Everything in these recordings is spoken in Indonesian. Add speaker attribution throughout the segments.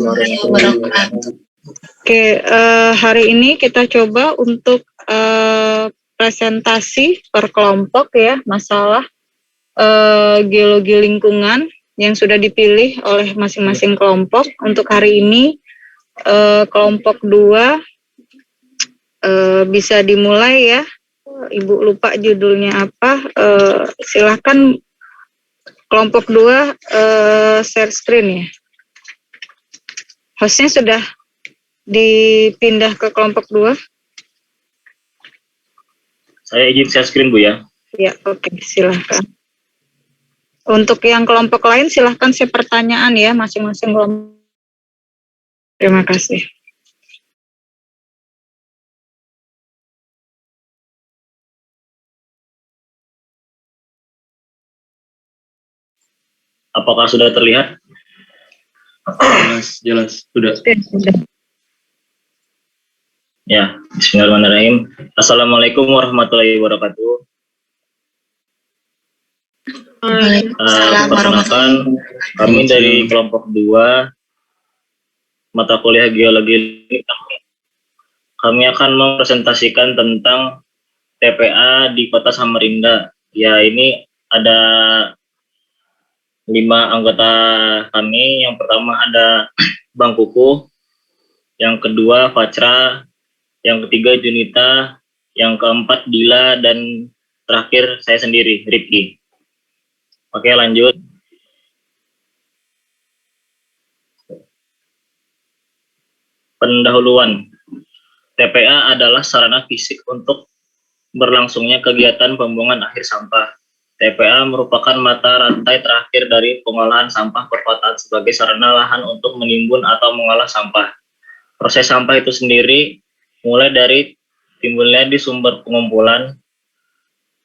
Speaker 1: warahmatullahi wabarakatuh.
Speaker 2: Oke, hari ini kita coba untuk presentasi per kelompok ya, masalah geologi lingkungan yang sudah dipilih oleh masing-masing kelompok. Untuk hari ini kelompok 2 bisa dimulai ya. Ibu lupa judulnya apa. Silahkan kelompok 2 share screen ya. Hostnya sudah dipindah ke kelompok 2.
Speaker 3: Saya izin share screen Bu ya.
Speaker 2: Ya, oke, silahkan. Untuk yang kelompok lain silahkan share pertanyaan ya masing-masing kelompok. Terima kasih.
Speaker 3: Apakah sudah terlihat?
Speaker 1: Jelas. Sudah.
Speaker 3: Ya, bismillahirrahmanirrahim. Assalamualaikum warahmatullahi wabarakatuh. Perkenalkan, kami dari kelompok 2 mata kuliah geologi. Kami akan mempresentasikan tentang TPA di Kota Samarinda. Ya, ini ada 5 anggota kami. Yang pertama ada Bang Kuku, yang kedua Fachra, yang ketiga Junita, yang keempat Dila, dan terakhir saya sendiri, Rifki. Oke, lanjut. Pendahuluan. TPA adalah sarana fisik untuk berlangsungnya kegiatan pembuangan akhir sampah. TPA merupakan mata rantai terakhir dari pengolahan sampah perkotaan sebagai sarana lahan untuk menimbun atau mengolah sampah. Proses sampah itu sendiri mulai dari timbulnya di sumber pengumpulan,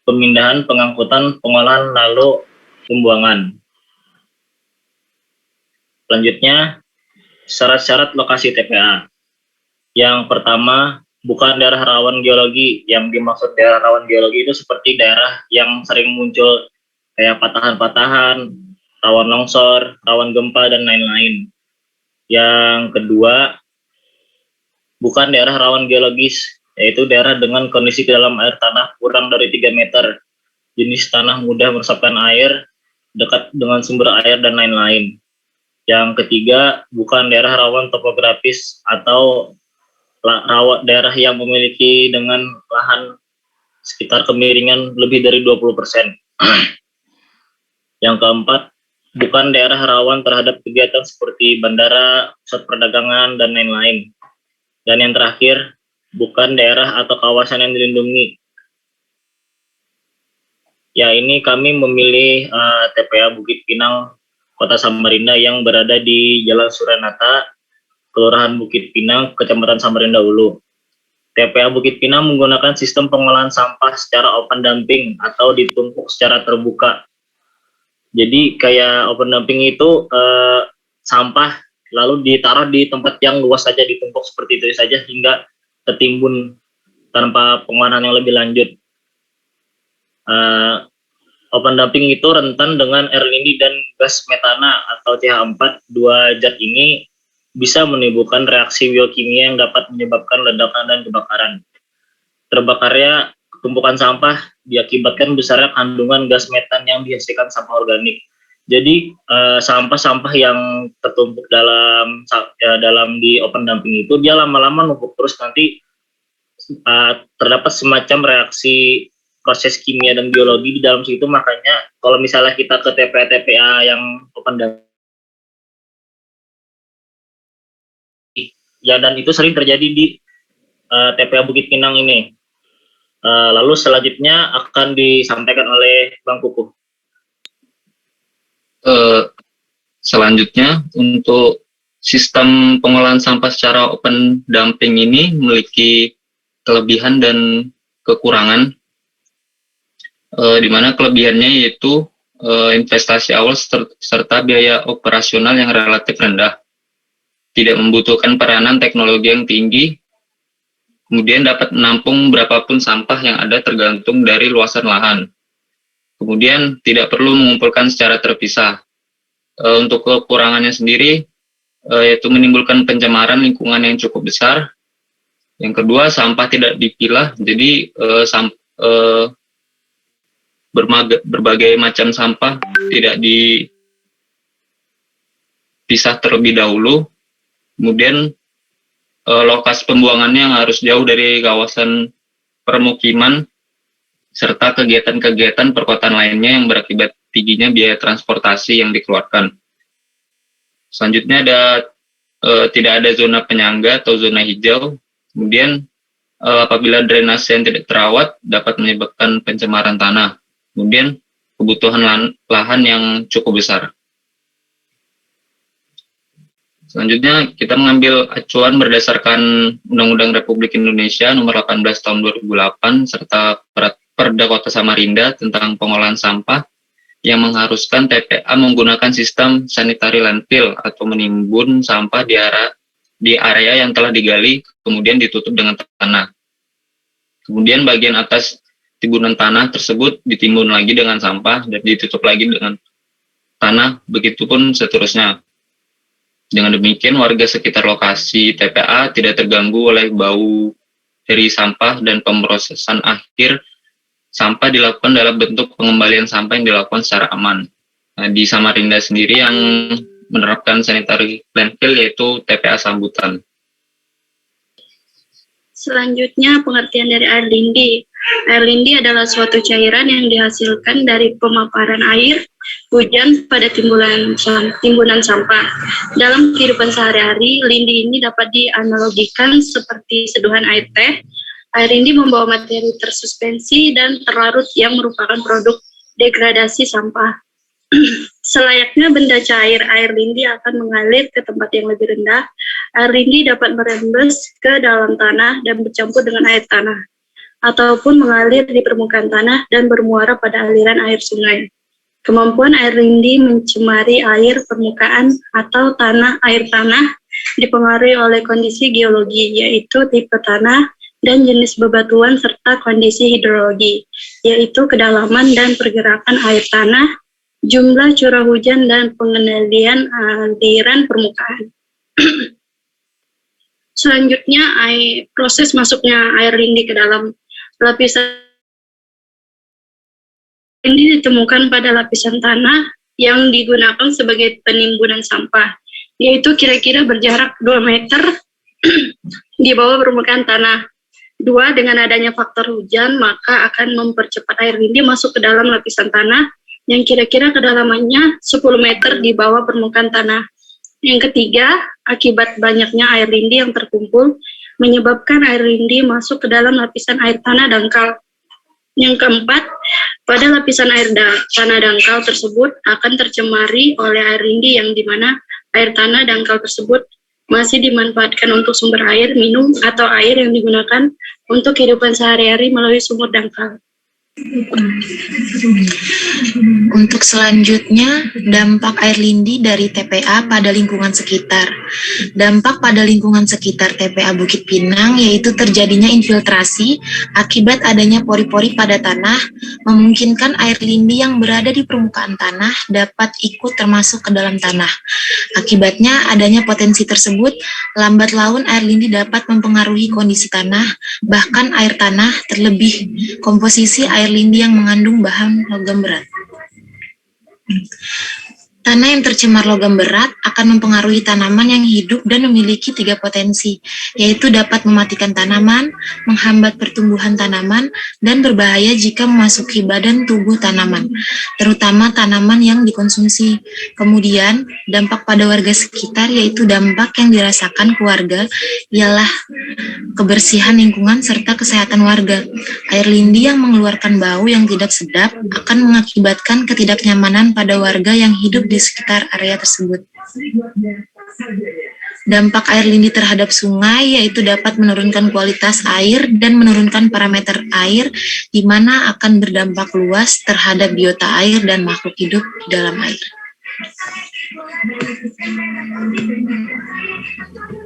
Speaker 3: pemindahan, pengangkutan, pengolahan, lalu pembuangan. Selanjutnya, syarat-syarat lokasi TPA. Yang pertama, bukan daerah rawan geologi. Yang dimaksud daerah rawan geologi itu seperti daerah yang sering muncul kayak patahan-patahan, rawan longsor, rawan gempa, dan lain-lain. Yang kedua, bukan daerah rawan geologis, yaitu daerah dengan kondisi dalam air tanah kurang dari 3 meter, jenis tanah mudah meresapkan air, dekat dengan sumber air, dan lain-lain. Yang ketiga, bukan daerah rawan topografis atau daerah yang memiliki dengan lahan sekitar kemiringan lebih dari 20%. Yang keempat, bukan daerah rawan terhadap kegiatan seperti bandara, pusat perdagangan, dan lain-lain. Dan yang terakhir, bukan daerah atau kawasan yang dilindungi. Ya, ini kami memilih TPA Bukit Pinang, Kota Samarinda yang berada di Jalan Suranata, Kelurahan Bukit Pinang, Kecamatan Samarinda Hulu. TPA Bukit Pinang menggunakan sistem pengolahan sampah secara open dumping atau ditumpuk secara terbuka. Jadi kayak open dumping itu sampah lalu ditaruh di tempat yang luas saja, ditumpuk seperti itu saja hingga tertimbun tanpa pengolahan yang lebih lanjut. Open dumping itu rentan dengan air lindi dan gas metana atau CH4. Dua zat ini bisa menimbulkan reaksi biokimia yang dapat menyebabkan ledakan dan kebakaran. Terbakarnya tumpukan sampah diakibatkan besarnya kandungan gas metan yang dihasilkan sampah organik. Jadi sampah-sampah yang tertumpuk dalam di open dumping itu dia lama-lama numpuk terus, nanti terdapat semacam reaksi proses kimia dan biologi di dalam situ. Makanya kalau misalnya kita ke TPA yang open dumping, ya, dan itu sering terjadi di TPA Bukit Pinang ini. Lalu selanjutnya akan disampaikan oleh Bang Kukuh.
Speaker 1: Selanjutnya, untuk sistem pengolahan sampah secara open dumping ini memiliki kelebihan dan kekurangan, di mana kelebihannya yaitu investasi awal serta biaya operasional yang relatif rendah, tidak membutuhkan peranan teknologi yang tinggi, kemudian dapat menampung berapapun sampah yang ada tergantung dari luasan lahan. Kemudian tidak perlu mengumpulkan secara terpisah. Untuk kekurangannya sendiri, yaitu menimbulkan pencemaran lingkungan yang cukup besar. Yang kedua, sampah tidak dipilah, jadi berbagai macam sampah tidak dipisah terlebih dahulu. Kemudian lokasi pembuangannya yang harus jauh dari kawasan permukiman serta kegiatan-kegiatan perkotaan lainnya yang berakibat tingginya biaya transportasi yang dikeluarkan. Selanjutnya tidak ada zona penyangga atau zona hijau. Kemudian apabila drainase yang tidak terawat dapat menyebabkan pencemaran tanah. Kemudian kebutuhan lahan yang cukup besar. Selanjutnya kita mengambil acuan berdasarkan Undang-Undang Republik Indonesia Nomor 18 Tahun 2008 serta Perda Kota Samarinda tentang pengolahan sampah yang mengharuskan TPA menggunakan sistem sanitary landfill atau menimbun sampah di area yang telah digali kemudian ditutup dengan tanah. Kemudian bagian atas timbunan tanah tersebut ditimbun lagi dengan sampah dan ditutup lagi dengan tanah, begitupun seterusnya. Dengan demikian warga sekitar lokasi TPA tidak terganggu oleh bau dari sampah dan pemrosesan akhir sampah dilakukan dalam bentuk pengembalian sampah yang dilakukan secara aman. Nah, di Samarinda sendiri yang menerapkan sanitary landfill yaitu TPA Sambutan.
Speaker 4: Selanjutnya, pengertian dari air lindi. Air lindi adalah suatu cairan yang dihasilkan dari pemaparan air hujan pada timbunan sampah. Dalam kehidupan sehari-hari, lindi ini dapat dianalogikan seperti seduhan air teh. Air lindi membawa materi tersuspensi dan terlarut yang merupakan produk degradasi sampah. Selayaknya benda cair, air lindi akan mengalir ke tempat yang lebih rendah. Air lindi dapat merembes ke dalam tanah dan bercampur dengan air tanah, ataupun mengalir di permukaan tanah dan bermuara pada aliran air sungai. Kemampuan air lindi mencemari air permukaan atau air tanah dipengaruhi oleh kondisi geologi, yaitu tipe tanah dan jenis bebatuan serta kondisi hidrologi, yaitu kedalaman dan pergerakan air tanah, jumlah curah hujan, dan pengendalian aliran permukaan. Selanjutnya, proses masuknya air lindi ke dalam lapisan ini ditemukan pada lapisan tanah yang digunakan sebagai penimbunan sampah, yaitu kira-kira berjarak 2 meter di bawah permukaan tanah. 2, dengan adanya faktor hujan, maka akan mempercepat air lindi masuk ke dalam lapisan tanah yang kira-kira kedalamannya 10 meter di bawah permukaan tanah. Yang ketiga, akibat banyaknya air lindi yang terkumpul, menyebabkan air lindi masuk ke dalam lapisan air tanah dangkal. Yang keempat, pada lapisan tanah dangkal tersebut akan tercemari oleh air lindi yang dimana air tanah dangkal tersebut masih dimanfaatkan untuk sumber air minum atau air yang digunakan untuk kehidupan sehari-hari melalui sumur dangkal.
Speaker 5: Untuk selanjutnya, dampak air lindi dari TPA pada lingkungan sekitar. Dampak pada lingkungan sekitar TPA Bukit Pinang yaitu terjadinya infiltrasi akibat adanya pori-pori pada tanah, memungkinkan air lindi yang berada di permukaan tanah dapat ikut termasuk ke dalam tanah. Akibatnya adanya potensi tersebut, lambat laun air lindi dapat mempengaruhi kondisi tanah, bahkan air tanah, terlebih komposisi air lindi yang mengandung bahan logam berat. Tanah yang tercemar logam berat akan mempengaruhi tanaman yang hidup dan memiliki 3 potensi, yaitu dapat mematikan tanaman, menghambat pertumbuhan tanaman, dan berbahaya jika memasuki badan tubuh tanaman, terutama tanaman yang dikonsumsi. Kemudian, dampak pada warga sekitar yaitu dampak yang dirasakan keluarga ialah kebersihan lingkungan serta kesehatan warga. Air lindi yang mengeluarkan bau yang tidak sedap akan mengakibatkan ketidaknyamanan pada warga yang hidup di sekitar area tersebut. Dampak air lindi terhadap sungai yaitu dapat menurunkan kualitas air dan menurunkan parameter air, di mana akan berdampak luas terhadap biota air dan makhluk hidup di dalam air.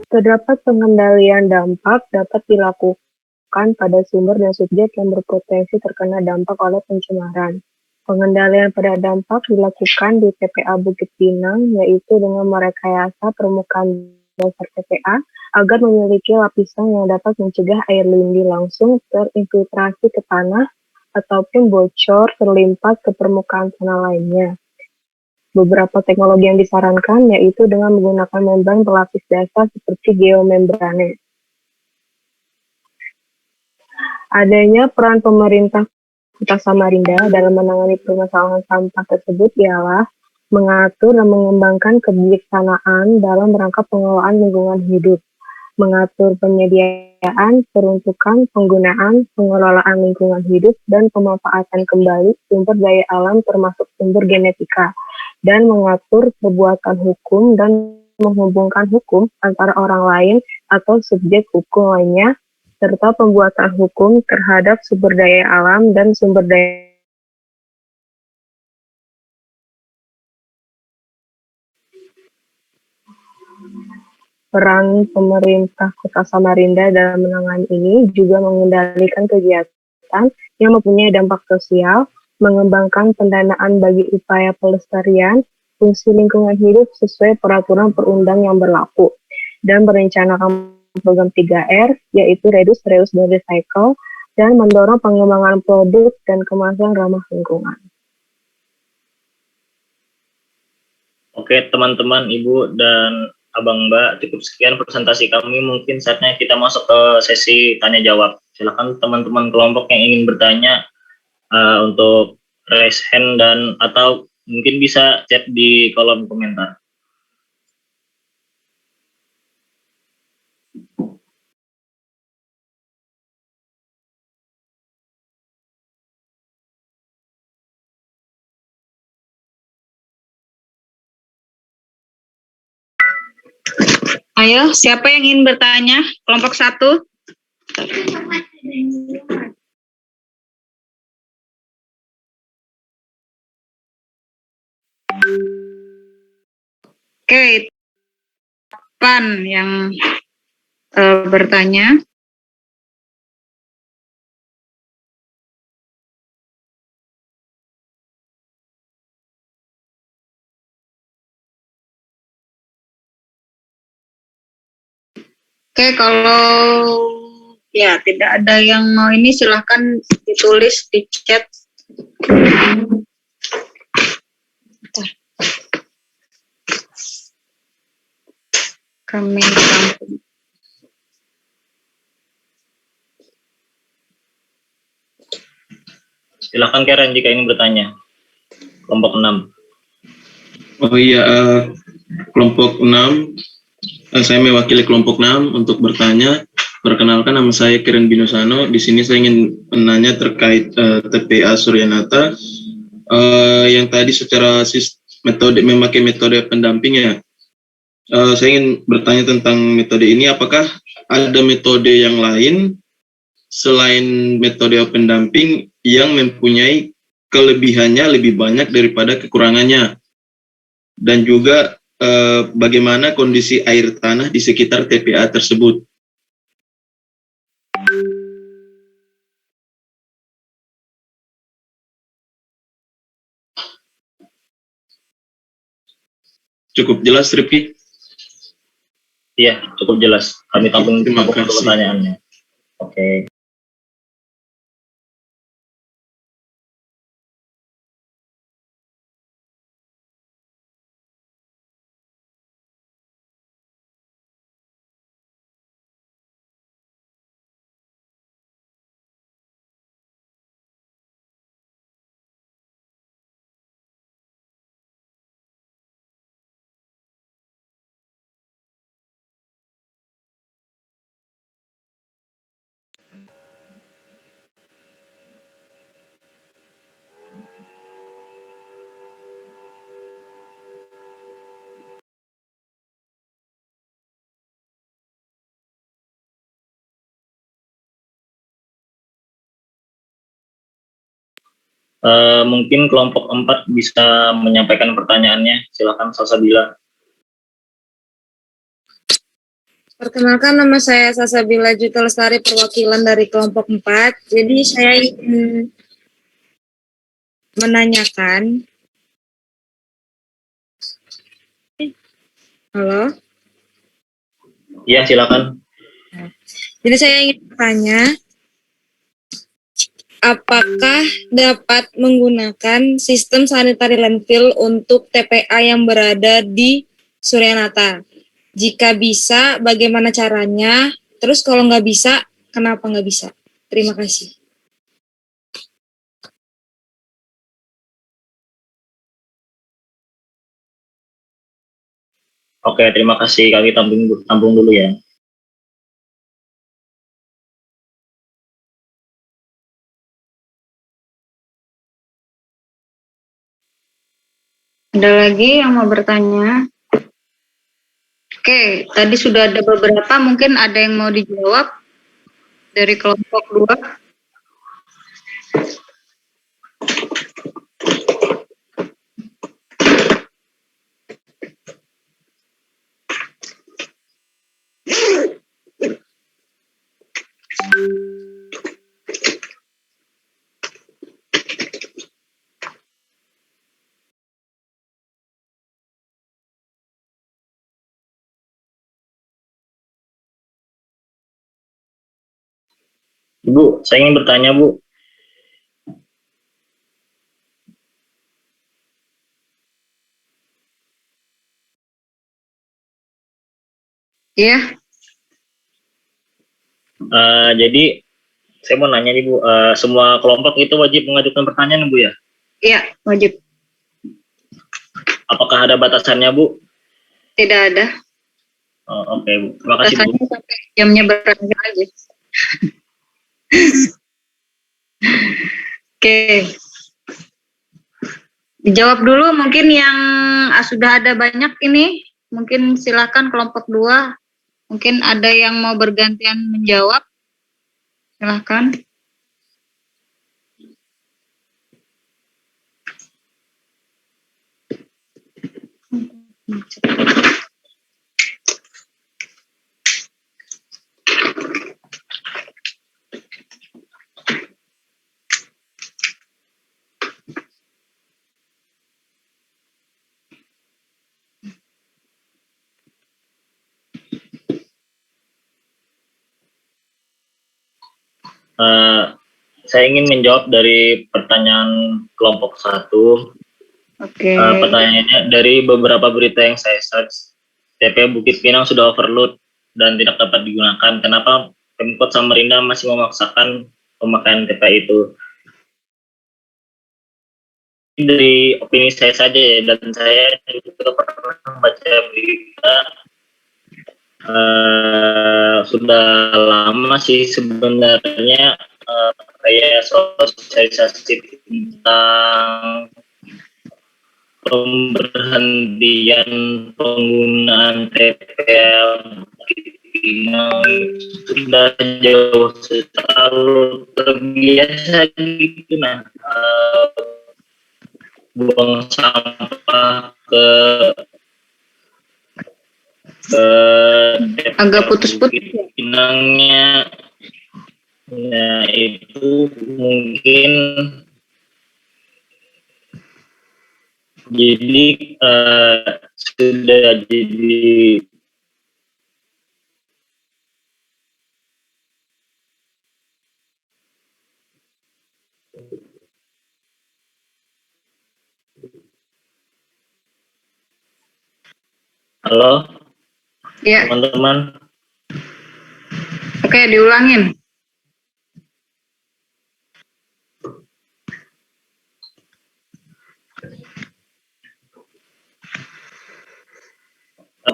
Speaker 6: Terdapat pengendalian dampak dapat dilakukan pada sumber dan subjek yang berpotensi terkena dampak oleh pencemaran. Pengendalian pada dampak dilakukan di TPA Bukit Pinang, yaitu dengan merekayasa permukaan dasar TPA agar memiliki lapisan yang dapat mencegah air lindi langsung terinfiltrasi ke tanah ataupun bocor terlimpat ke permukaan tanah lainnya. Beberapa teknologi yang disarankan yaitu dengan menggunakan membran pelapis dasar seperti geomembrane. Adanya peran pemerintah Kota Samarinda dalam menangani permasalahan sampah tersebut ialah mengatur dan mengembangkan kebijaksanaan dalam rangka pengelolaan lingkungan hidup, mengatur penyediaan, peruntukan, penggunaan, pengelolaan lingkungan hidup, dan pemanfaatan kembali sumber daya alam termasuk sumber genetika, dan mengatur perbuatan hukum dan menghubungkan hukum antara orang lain atau subjek hukum lainnya, serta pembuatan hukum terhadap sumber daya alam dan sumber daya peran pemerintah Kota Samarinda dalam menangani ini juga mengendalikan kegiatan yang mempunyai dampak sosial, mengembangkan pendanaan bagi upaya pelestarian, fungsi lingkungan hidup sesuai peraturan perundang yang berlaku, dan merencanakan program 3R, yaitu Reduce, Reuse, dan Recycle, dan mendorong pengembangan produk dan kemasan ramah lingkungan.
Speaker 3: Oke, teman-teman, Ibu dan Abang Mbak, cukup sekian presentasi kami. Mungkin saatnya kita masuk ke sesi tanya-jawab. Silakan teman-teman kelompok yang ingin bertanya untuk raise hand dan atau mungkin bisa chat di kolom komentar.
Speaker 2: Ayo, siapa yang ingin bertanya? Kelompok 1. Oke, Pan yang bertanya. Oke, kalau ya tidak ada yang mau ini, silahkan ditulis di chat. Bentar. Kami rampung.
Speaker 3: Silakan Karen jika ingin bertanya. Kelompok 6.
Speaker 7: Oh iya, kelompok 6. Saya mewakili kelompok 6 untuk bertanya. Perkenalkan, nama saya Karen Binusano. Di sini saya ingin menanya terkait TPA Suryanata yang tadi secara memakai metode pendamping ya. Saya ingin bertanya tentang metode ini. Apakah ada metode yang lain selain metode pendamping yang mempunyai kelebihannya lebih banyak daripada kekurangannya? Dan juga bagaimana kondisi air tanah di sekitar TPA tersebut? Cukup jelas, Rifki?
Speaker 3: Iya, cukup jelas. Kami tampung pertanyaannya. Oke. Mungkin kelompok 4 bisa menyampaikan pertanyaannya. Silakan Salsabila.
Speaker 8: Perkenalkan, nama saya Salsabila Juta Lestari, perwakilan dari kelompok 4. Jadi saya ingin menanyakan. Halo?
Speaker 3: Iya, silakan.
Speaker 8: Jadi saya ingin bertanya, apakah dapat menggunakan sistem sanitary landfill untuk TPA yang berada di Suryanata? Jika bisa, bagaimana caranya? Terus kalau nggak bisa, kenapa nggak bisa? Terima kasih.
Speaker 3: Oke, terima kasih. Kami tampung dulu ya.
Speaker 2: Ada lagi yang mau bertanya? Oke, tadi sudah ada beberapa, mungkin ada yang mau dijawab dari kelompok 2.
Speaker 3: Ibu, saya ingin bertanya, Bu.
Speaker 2: Iya,
Speaker 3: Jadi, saya mau nanya nih, Bu. Semua kelompok itu wajib mengajukan pertanyaan, Bu ya?
Speaker 2: iya, wajib.
Speaker 3: Apakah ada batasannya, Bu?
Speaker 2: Tidak ada.
Speaker 3: Oke, Bu. Terima kasih, Bu.
Speaker 2: Batasannya sampai jamnya berapa aja. Oke. Dijawab dulu mungkin yang sudah ada banyak ini. Mungkin silakan kelompok 2. Mungkin ada yang mau bergantian menjawab. Silakan.
Speaker 3: Saya ingin menjawab dari pertanyaan kelompok 1.
Speaker 2: Oke.
Speaker 3: Pertanyaannya, dari beberapa berita yang saya search, TPA Bukit Pinang sudah overload dan tidak dapat digunakan. Kenapa Pemkot Samarinda masih memaksakan pemakaian TPA itu? Dari opini saya saja ya, dan saya juga pernah membaca berita sudah lama sih sebenarnya kayak sosialisasi tentang pemberhentian penggunaan TPA sudah jauh terlalu terbiasa gitu. Nah, buang sampah ke
Speaker 2: Agak putus-putus.
Speaker 3: Pinangnya, nah itu mungkin jadi sudah jadi halo
Speaker 2: Ya,
Speaker 3: teman-teman.
Speaker 2: oke, diulangin.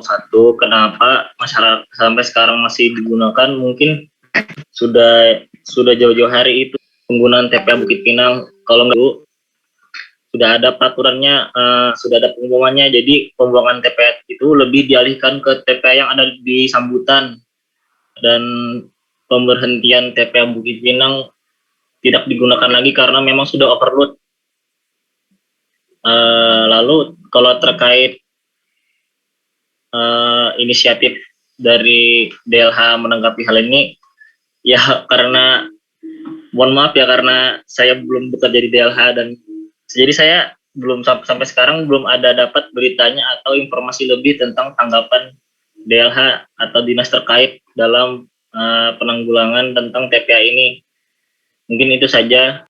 Speaker 3: Satu, kenapa masyarakat sampai sekarang masih digunakan? Mungkin sudah jauh-jauh hari itu penggunaan TPA Bukit Pinang. Kalau nggak sudah ada peraturannya, sudah ada pengumumannya. Jadi pembuangan TPA itu lebih dialihkan ke TPA yang ada di Sambutan, dan pemberhentian TPA Bukit Pinang tidak digunakan lagi karena memang sudah overload. Lalu kalau terkait inisiatif dari DLH menanggapi hal ini, ya karena mohon maaf ya, karena saya belum bekerja di DLH dan Jadi saya belum sampai sekarang belum ada dapat beritanya atau informasi lebih tentang tanggapan DLH atau dinas terkait dalam penanggulangan tentang TPA ini. Mungkin itu saja.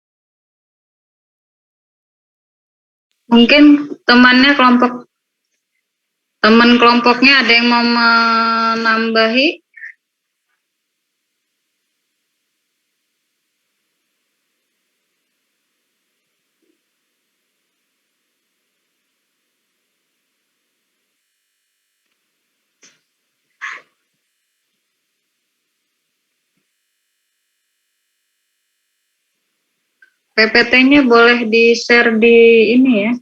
Speaker 2: Mungkin teman kelompoknya ada yang mau menambahi? PPT-nya boleh di-share di ini ya,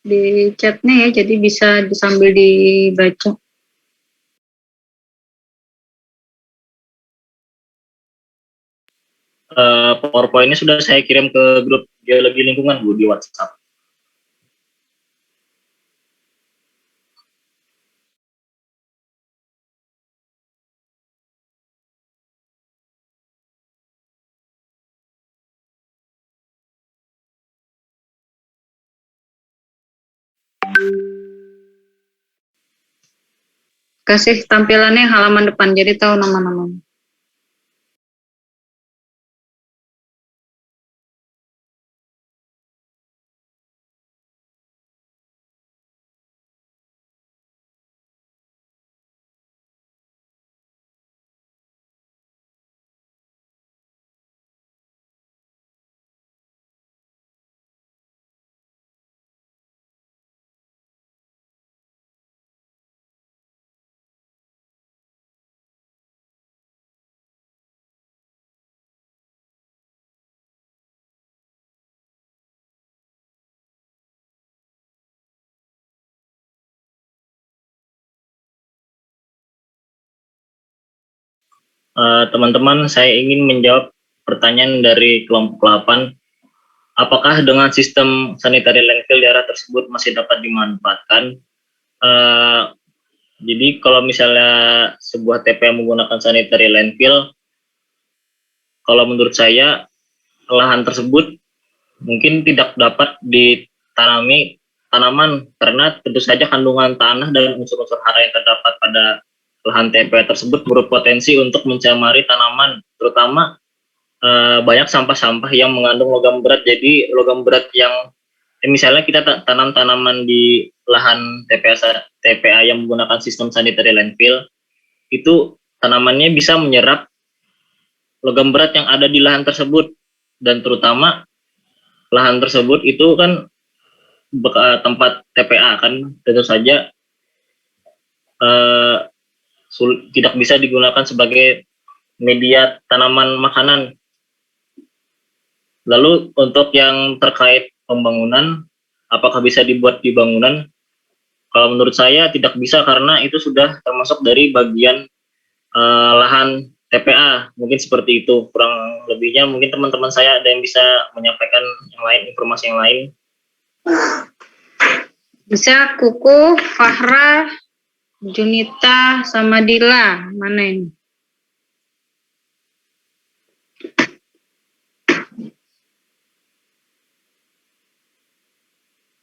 Speaker 2: di chatnya ya, jadi bisa sambil dibaca.
Speaker 3: PowerPoint-nya sudah saya kirim ke grup geologi lingkungan Bu di WhatsApp.
Speaker 2: Kasih tampilannya halaman depan, jadi tahu nama-namanya.
Speaker 3: Teman-teman, saya ingin menjawab pertanyaan dari kelompok 8. Apakah dengan sistem sanitary landfill daerah tersebut masih dapat dimanfaatkan? Jadi kalau misalnya sebuah TPA menggunakan sanitary landfill, kalau menurut saya lahan tersebut mungkin tidak dapat ditanami tanaman karena tentu saja kandungan tanah dan unsur-unsur hara yang terdapat pada lahan TPA tersebut berpotensi untuk mencemari tanaman, terutama banyak sampah-sampah yang mengandung logam berat. Jadi logam berat yang misalnya kita tanam tanaman di lahan TPA yang menggunakan sistem sanitary landfill, itu tanamannya bisa menyerap logam berat yang ada di lahan tersebut, dan terutama lahan tersebut itu kan tempat TPA kan, tentu saja tidak bisa digunakan sebagai media tanaman makanan. Lalu untuk yang terkait pembangunan, apakah bisa dibuat di bangunan? Kalau menurut saya tidak bisa karena itu sudah termasuk dari bagian lahan TPA. Mungkin seperti itu. Kurang lebihnya mungkin teman-teman saya ada yang bisa menyampaikan yang lain, informasi yang lain.
Speaker 2: Bisa Kuku, Fahra, Junita, sama Dila. Mana ini?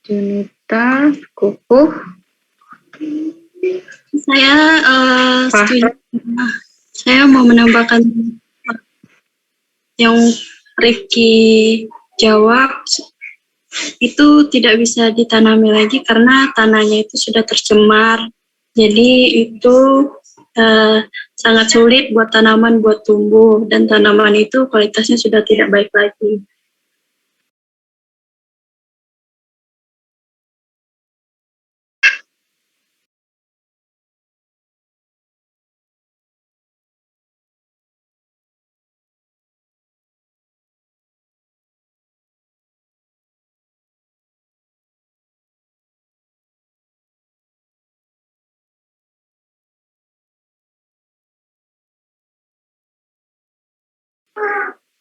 Speaker 2: Junita, Kuku.
Speaker 4: Saya
Speaker 2: Fahra.
Speaker 4: saya mau menambahkan yang Rifki jawab, itu tidak bisa ditanami lagi karena tanahnya itu sudah tercemar. Jadi itu sangat sulit buat tanaman buat tumbuh, dan tanaman itu kualitasnya sudah tidak baik lagi.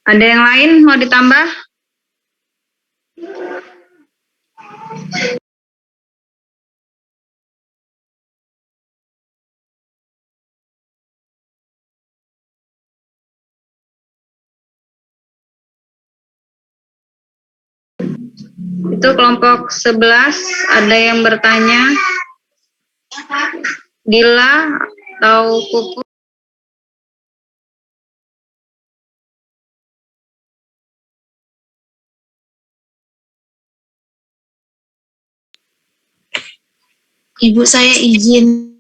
Speaker 2: Ada yang lain mau ditambah? Itu kelompok 11, ada yang bertanya, Dila atau Kuku?
Speaker 5: Ibu, saya izin.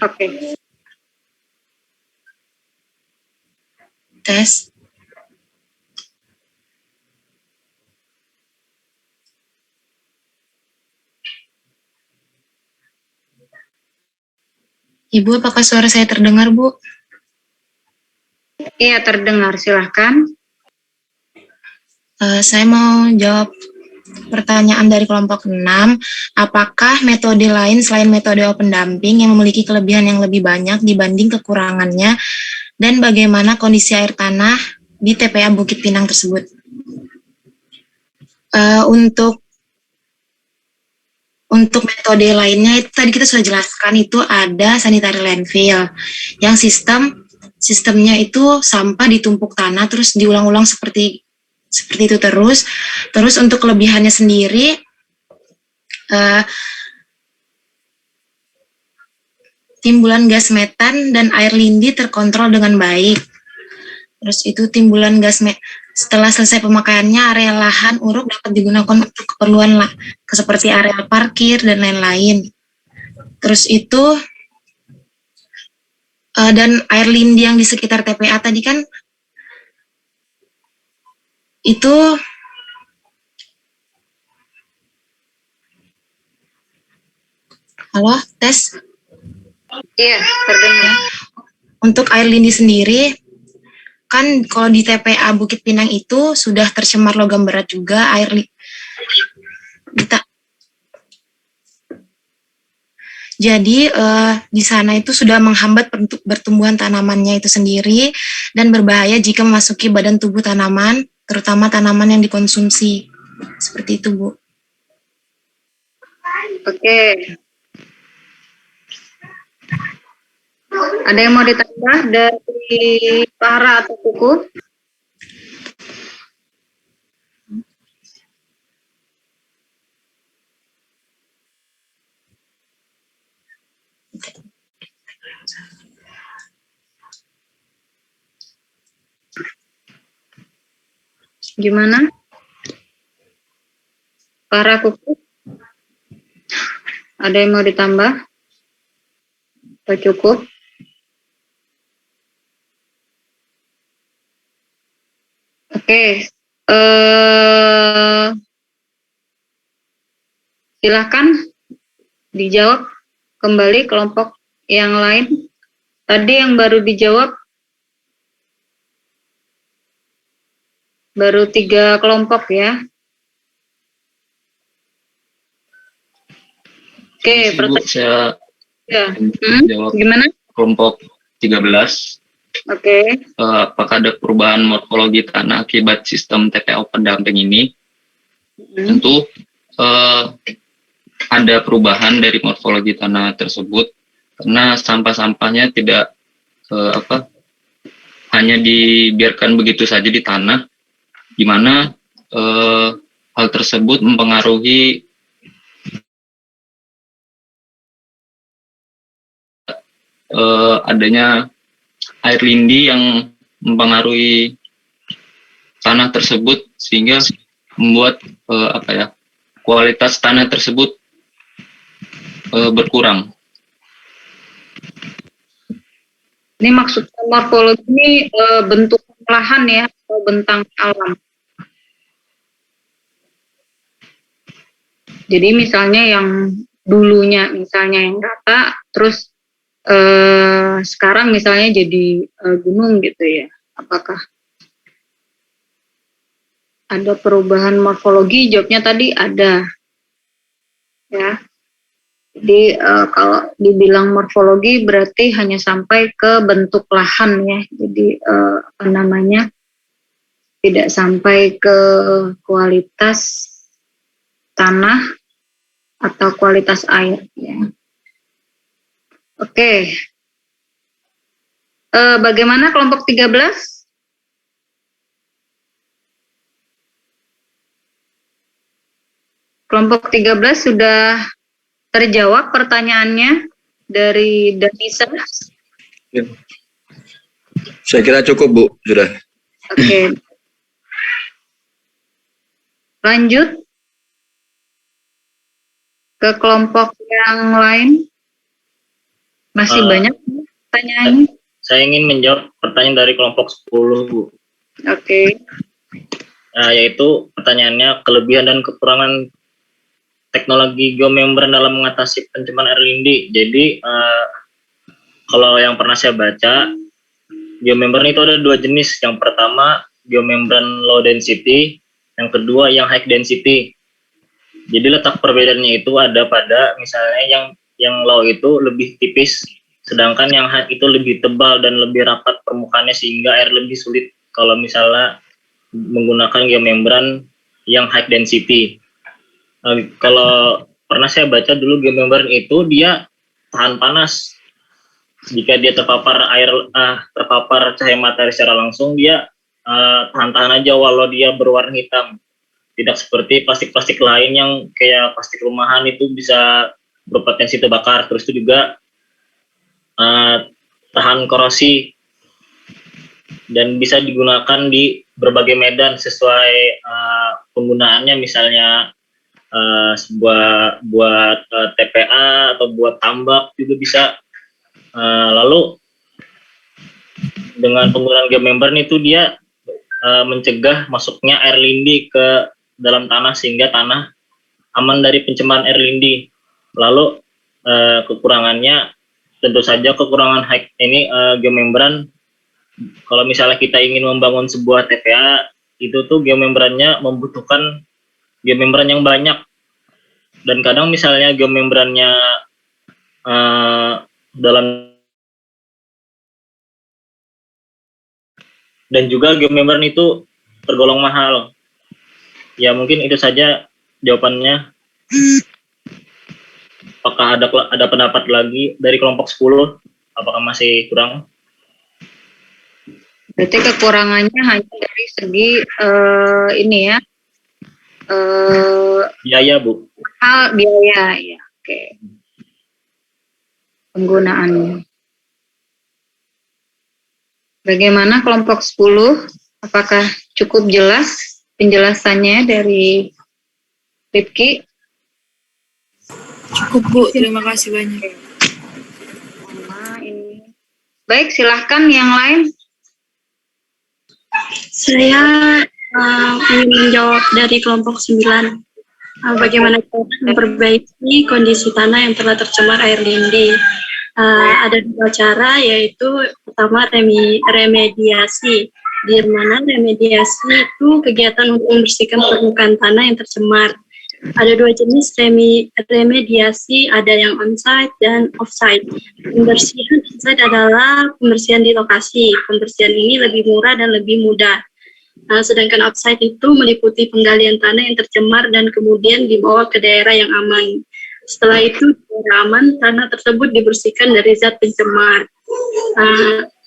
Speaker 2: Oke.
Speaker 5: Tes. Ibu, apakah suara saya terdengar, Bu?
Speaker 2: Iya, terdengar. Silahkan.
Speaker 5: Saya mau jawab pertanyaan dari kelompok 6. Apakah metode lain selain metode open dumping yang memiliki kelebihan yang lebih banyak dibanding kekurangannya, dan bagaimana kondisi air tanah di TPA Bukit Pinang tersebut? Untuk metode lainnya itu tadi kita sudah jelaskan, itu ada sanitary landfill yang sistemnya itu sampah ditumpuk tanah terus diulang-ulang seperti itu terus untuk kelebihannya sendiri, timbulan gas metan dan air lindi terkontrol dengan baik. Terus itu timbulan gas setelah selesai pemakaiannya, area lahan uruk dapat digunakan untuk keperluan seperti area parkir dan lain-lain. Terus itu dan air lindi yang di sekitar TPA tadi kan itu halo, tes.
Speaker 2: Iya, terdengar.
Speaker 5: Untuk air lindi sendiri, kan kalau di TPA Bukit Pinang itu sudah tercemar logam berat juga jadi di sana itu sudah menghambat pertumbuhan tanamannya itu sendiri dan berbahaya jika memasuki badan tubuh tanaman, terutama tanaman yang dikonsumsi. Seperti itu, Bu.
Speaker 2: Oke. Ada yang mau ditambah dari Para atau Kuku? Gimana? Para Kuku? Ada yang mau ditambah? Atau cukup? Oke. Silakan dijawab kembali kelompok yang lain. Tadi yang baru dijawab baru 3 kelompok ya. Oke,
Speaker 1: Ibu, saya
Speaker 2: ya.
Speaker 1: jawab
Speaker 2: Gimana?
Speaker 1: kelompok 13.
Speaker 2: Oke.
Speaker 1: Apakah ada perubahan morfologi tanah akibat sistem TPA open dumping ini? Tentu ada perubahan dari morfologi tanah tersebut karena sampah-sampahnya tidak hanya dibiarkan begitu saja di tanah, di mana hal tersebut mempengaruhi adanya air lindi yang mempengaruhi tanah tersebut sehingga membuat kualitas tanah tersebut berkurang.
Speaker 2: Ini maksud morfologi ini bentuk lahan ya atau bentang alam. Jadi misalnya yang dulunya misalnya yang rata, terus sekarang misalnya jadi gunung gitu ya. Apakah ada perubahan morfologi? Jawabnya tadi ada. Ya. Jadi kalau dibilang morfologi berarti hanya sampai ke bentuk lahan ya. Jadi tidak sampai ke kualitas tanah atau kualitas air ya. Oke. Bagaimana kelompok 13? Kelompok 13 sudah terjawab pertanyaannya dari Danisa.
Speaker 9: Saya kira cukup, Bu. Sudah.
Speaker 2: Oke. Lanjut ke kelompok yang lain. Masih banyak pertanyaannya.
Speaker 3: Saya ingin menjawab pertanyaan dari kelompok 10, Bu.
Speaker 2: Oke.
Speaker 3: Yaitu pertanyaannya kelebihan dan kekurangan teknologi geomembran dalam mengatasi pencemaran air lindi. Jadi kalau yang pernah saya baca, geomembran itu ada dua jenis. Yang pertama geomembran low density, yang kedua yang high density. Jadi letak perbedaannya itu ada pada misalnya yang low itu lebih tipis, sedangkan yang high itu lebih tebal dan lebih rapat permukaannya sehingga air lebih sulit kalau misalnya menggunakan geomembran yang high density. Kalau pernah saya baca dulu geomembran itu dia tahan panas. Jika dia terpapar cahaya matahari secara langsung, dia tahan-tahan aja walau dia berwarna hitam. Tidak seperti plastik-plastik lain yang kayak plastik rumahan itu bisa berpotensi terbakar. Terus itu juga tahan korosi dan bisa digunakan di berbagai medan sesuai penggunaannya, misalnya buat TPA atau buat tambak juga bisa. Lalu dengan penggunaan geomembran itu dia mencegah masuknya air lindi ke dalam tanah sehingga tanah aman dari pencemaran air lindi. Lalu kekurangannya tentu saja kekurangan geomembran. Kalau misalnya kita ingin membangun sebuah TPA, itu tuh geomembrannya membutuhkan geomembran yang banyak, dan kadang misalnya geomembrannya dalam, dan juga geomembran itu tergolong mahal. Ya mungkin itu saja jawabannya. Apakah ada pendapat lagi dari kelompok 10? Apakah masih kurang?
Speaker 2: Berarti kekurangannya hanya dari segi ini ya.
Speaker 3: Biaya, Bu.
Speaker 2: Biaya, ya. Oke. Penggunaannya. Bagaimana kelompok 10? Apakah cukup jelas penjelasannya dari Rifki?
Speaker 8: Cukup, Bu. Terima kasih banyak.
Speaker 2: Baik, silahkan yang lain.
Speaker 4: Saya ingin menjawab dari kelompok 9. Bagaimana cara memperbaiki kondisi tanah yang telah tercemar air lindi? Ada dua cara, yaitu pertama remediasi, di mana remediasi itu kegiatan untuk membersihkan permukaan tanah yang tercemar. Ada dua jenis remediasi, ada yang on-site dan off-site. Pembersihan on-site adalah pembersihan di lokasi. Pembersihan ini lebih murah dan lebih mudah. Sedangkan off-site itu meliputi penggalian tanah yang tercemar dan kemudian dibawa ke daerah yang aman. Setelah itu, di daerah aman, tanah tersebut dibersihkan dari zat pencemar.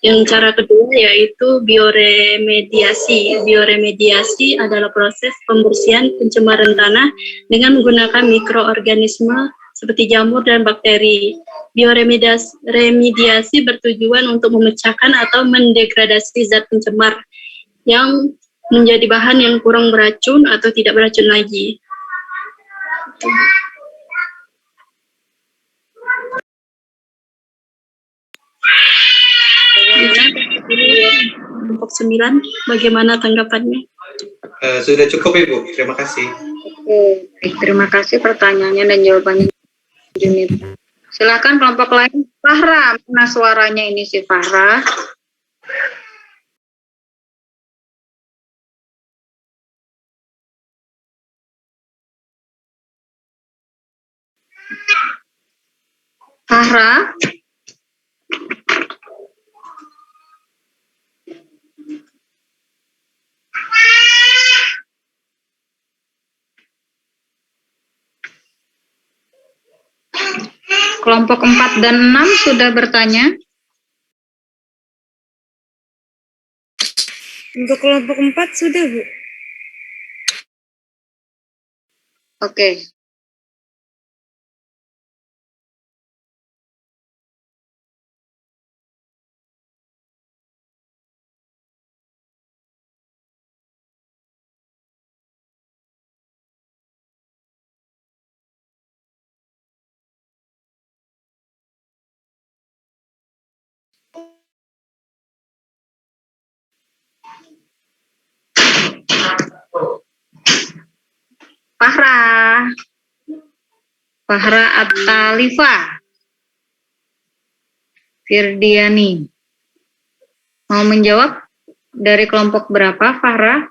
Speaker 4: Yang cara kedua yaitu bioremediasi. Bioremediasi adalah proses pembersihan pencemaran tanah dengan menggunakan mikroorganisme seperti jamur dan bakteri. Bioremediasi bertujuan untuk memecahkan atau mendegradasi zat pencemar yang menjadi bahan yang kurang beracun atau tidak beracun lagi. Kelompok 9, bagaimana tanggapannya?
Speaker 10: Sudah cukup, Ibu. Terima kasih.
Speaker 2: Oke, baik, terima kasih pertanyaannya dan jawabannya, Junita. Silakan kelompok lain. Fahra, mana suaranya ini si Fahra? Fahra? Kelompok 4 dan 6 sudah bertanya.
Speaker 8: Untuk kelompok 4 sudah, Bu.
Speaker 2: Oke. Fahra Atalifa Firdiani. Mau menjawab dari kelompok berapa, Fahra?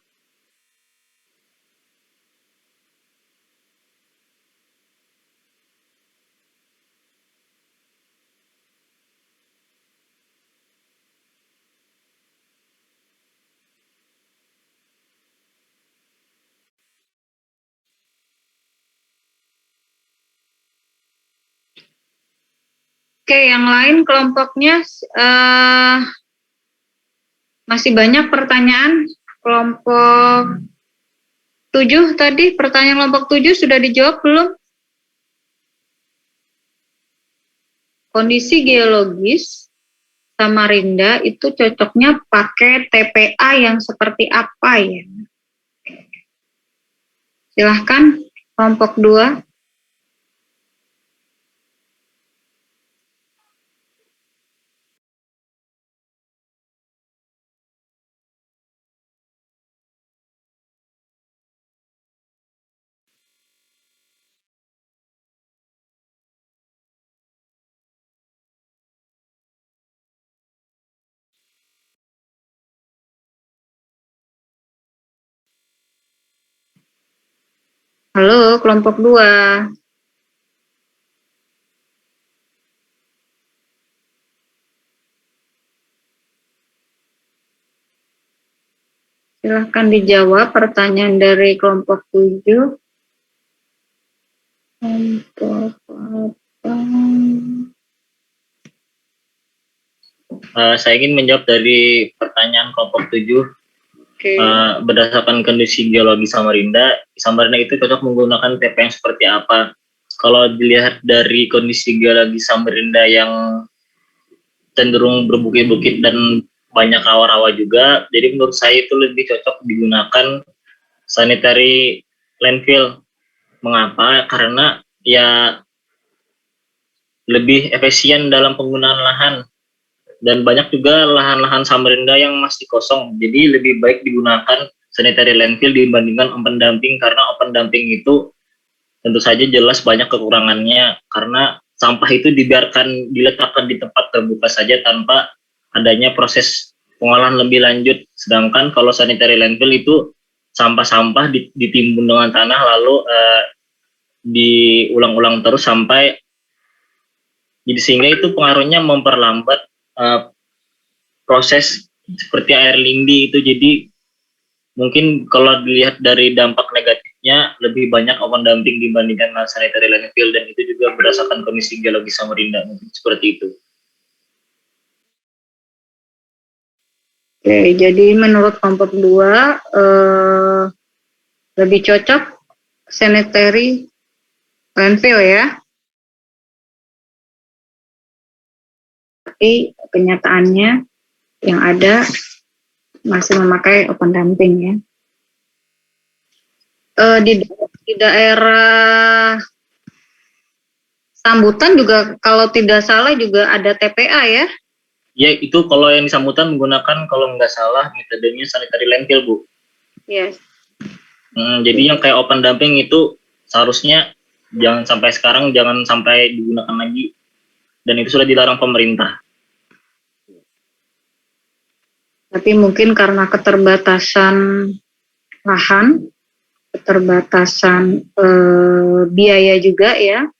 Speaker 2: Oke, yang lain kelompoknya masih banyak pertanyaan. Kelompok 7 tadi, pertanyaan kelompok 7 sudah dijawab belum? Kondisi geologis Samarinda itu cocoknya pakai TPA yang seperti apa ya? Silahkan, kelompok 2. Halo, kelompok 2. Silahkan dijawab pertanyaan dari kelompok 7. Kelompok 8.
Speaker 3: Saya ingin menjawab dari pertanyaan kelompok 7.
Speaker 2: Oke.
Speaker 3: Berdasarkan kondisi geologi Samarinda itu cocok menggunakan TPA yang seperti apa? Kalau dilihat dari kondisi geologi Samarinda yang cenderung berbukit-bukit dan banyak rawa-rawa juga, jadi menurut saya itu lebih cocok digunakan sanitary landfill. Mengapa? Karena ya lebih efisien dalam penggunaan lahan. Dan banyak juga lahan-lahan Samarinda yang masih kosong, jadi lebih baik digunakan sanitary landfill dibandingkan open dumping, karena open dumping itu tentu saja jelas banyak kekurangannya, karena sampah itu diletakkan di tempat terbuka saja tanpa adanya proses pengolahan lebih lanjut. Sedangkan kalau sanitary landfill itu sampah-sampah ditimbun dengan tanah lalu diulang-ulang terus sampai jadi sehingga itu pengaruhnya memperlambat proses seperti air lindi itu. Jadi mungkin kalau dilihat dari dampak negatifnya lebih banyak open dumping dibandingkan sanitary landfill, dan itu juga berdasarkan kondisi geologi Samarinda, mungkin seperti itu.
Speaker 2: Oke, jadi menurut kelompok 2 lebih cocok sanitary landfill ya. Tapi kenyataannya yang ada masih memakai open dumping ya. Di daerah Sambutan juga kalau tidak salah juga ada TPA ya.
Speaker 3: Ya, itu kalau yang di Sambutan menggunakan kalau nggak salah metodenya sanitary landfill, Bu.
Speaker 2: Yes.
Speaker 3: Jadi yang kayak open dumping itu seharusnya jangan sampai digunakan lagi, dan itu sudah dilarang pemerintah.
Speaker 2: Tapi mungkin karena keterbatasan lahan, keterbatasan biaya juga ya,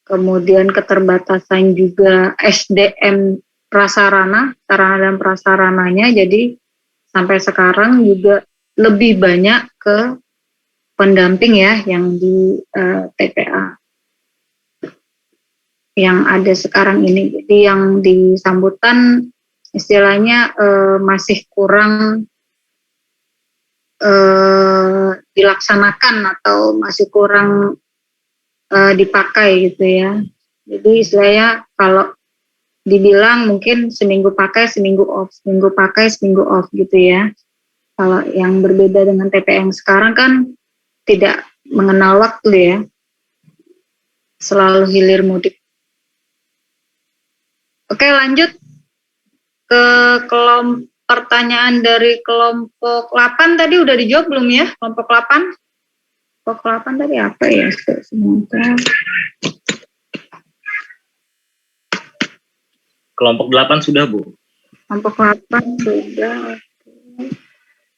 Speaker 2: kemudian keterbatasan juga SDM sarana dan prasarananya, jadi sampai sekarang juga lebih banyak ke pendamping ya yang di TPA yang ada sekarang ini. Jadi yang di Sambutan istilahnya masih kurang dilaksanakan atau masih kurang dipakai gitu ya. Jadi istilahnya kalau dibilang mungkin seminggu pakai, seminggu off, seminggu pakai, seminggu off gitu ya. Kalau yang berbeda dengan TPA yang sekarang kan tidak mengenal waktu ya, selalu hilir mudik. Oke, lanjut ke pertanyaan dari kelompok 8 tadi udah dijawab belum ya? Kelompok 8? Kelompok 8 tadi apa ya? Sebentar.
Speaker 3: Kelompok 8 sudah, Bu.
Speaker 2: Kelompok 8 sudah.